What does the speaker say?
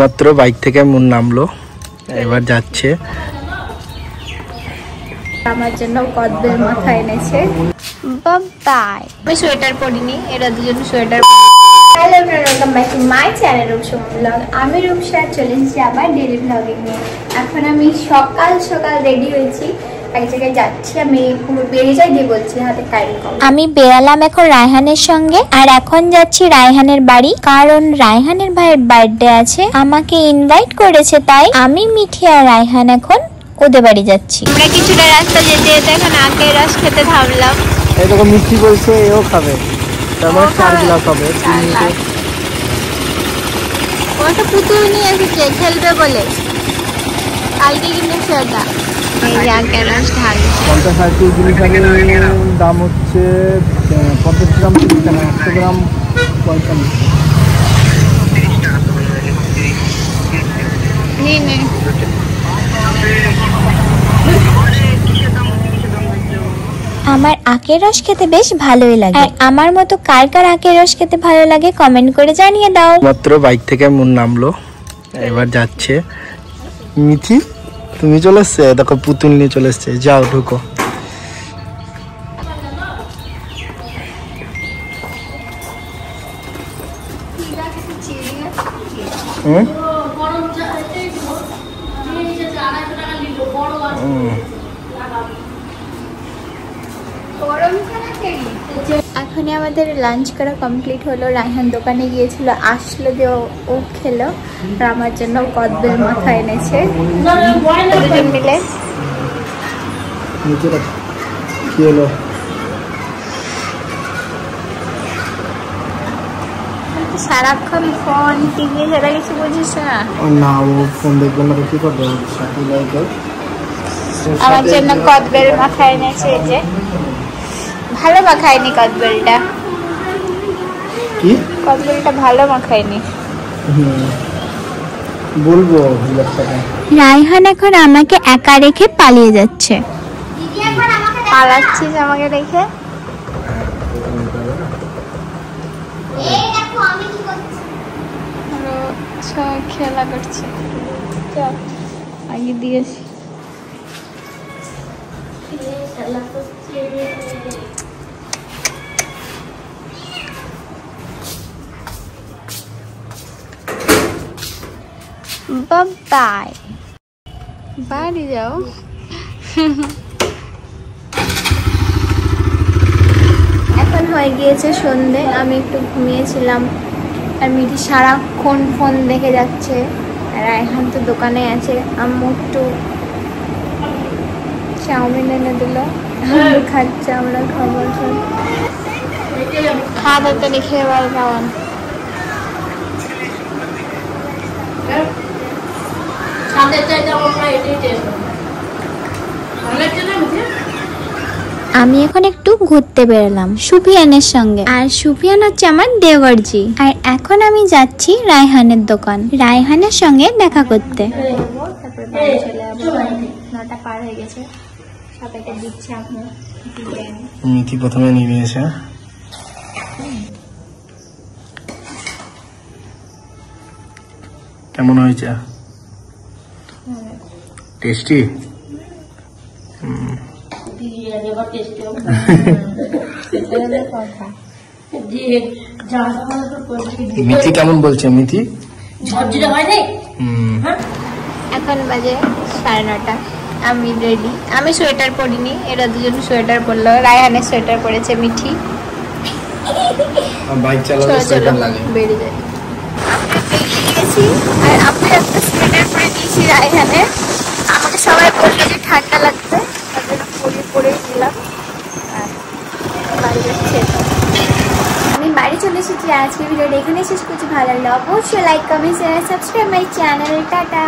মাত্র বাইক থেকে মন নামলো, এবার যাচ্ছে। আমার জন্য কদবেল মাথায় এনেছে। বাই। আমি সোয়েটার পরিনি, এরা দুজন sweater. Hello everyone, welcome back to my channel Rupsa blog. আমি রূপসা চলে এসেছি আবার ডেইলি ব্লগিং নিয়ে। এখন আমি সকাল সকাল রেডি হয়েছি, এক জায়গায় যাচ্ছি। আমি বেরিয়ে যাই দিয়ে বলছি হাতে কাইল কম। আমি বেরালাম এখন রায়হানের সঙ্গে, আর এখন যাচ্ছি রায়হানের বাড়ি, কারণ রায়হানের ভাইয়ের বার্থডে আছে, আমাকে ইনভাইট করেছে, তাই আমি মিঠি আর রায়হান এখন ওদের বাড়ি যাচ্ছি। আমরা কিছুটা রাস্তা যেতে যেতে এখন আখের রস খেতে থামলাম। এই দেখো মিঠি বলছে এও খাবে, তারপর 4 গ্লাস হবে। ও একটা পুতুল নিয়ে এসেছে খেলবে বলে, কালকে কিনেছে ওটা। এই যে আখের রস ঢালছে। 50-60 জিনিসের দাম হচ্ছে 50 গ্রাম 100 গ্রাম 45। নে আমার আখের রস খেতে বেশ ভালোই লাগে। আর আমার মতো কার কার আখের রস খেতে ভালো লাগে কমেন্ট করে জানিয়ে দাও। মাত্র বাইক থেকে মন নামলো, এবার যাচ্ছে। মিঠি তুমি চলে এসছে, দেখো পুতুল নিয়ে চলে এসছে, যাও ঢুকো। এখনই আমাদের লাঞ্চ করা কমপ্লিট হলো। রায়হান দোকানে গিয়েছিল, আসলো যে ও খেলো, আর আমার জন্য কদবেল মাথা এনেছে দুজন মিলে। কি হলো? সারাক্ষণ ফোন টিভি সেটা কিছু বুঝিস না। না, ও ফোন দেখবে না তো কি করবে? আমার জন্য কদবেল মাথা এনেছে, এই যে ভালো মাখায়নি কদবেলটা। কি কদবেলটা ভালো মাখায়নি বলবো। রায়হান এখন আমাকে একা রেখে পালিয়ে যাচ্ছে। পালাচ্ছিস আমাকে রেখে? খেলা করছে, আগে দিয়েছি। বাই, বাড়ি যাও। এখন হয়ে গিয়েছে সন্ধে, আমি একটু ঘুমিয়েছিলাম, আর মিঠি সারাক্ষণ ফোন দেখে যাচ্ছে। আর রায়হান তো দোকানে আছে। আম্মু একটু চাউমিন এনে দিল, খাচ্ছে, আমরা খাবার খাওয়া দাওয়া রেখে এবার খাওয়ান। আমি এখন একটু ঘুরতে বেরোলাম সুফিয়ানের সঙ্গে, আর সুফিয়ান হচ্ছে আমার দেওরজি। আর এখন আমি যাচ্ছি রায়হানের দোকান, রায়হানের সঙ্গে দেখা করতে। নটা পার হয়ে গেছে, সবাইকে দিচ্ছে আপনি। মিঠি প্রথমে নিয়ে নিয়েছে। কেমন হয়েছে? টেস্টি। মিঠি কেমন বলছে? মিঠি এখন বাজে 9:30, আমি রেডি। আমি সোয়েটার পরিনি, এরা দুজন সোয়েটার পরলো। রায়হানের সোয়েটার পরেছে মিঠি। বাইক চালালে সোয়েটার লাগে, বেরিয়ে যায়। আর আমি একটা সোয়েটার পরে দিয়েছি রায়হানের। আমাকে সবাই বললো যে ঠান্ডা লাগবে, তার জন্য পরেই দিলাম। আর বাড়ি যাচ্ছে। আমি বাড়ি চলে এসেছি। আজকে ভিডিওটা এখানে শেষ করছি। ভালো লাগলে অবশ্যই like, comment, share, subscribe my channel. Tata.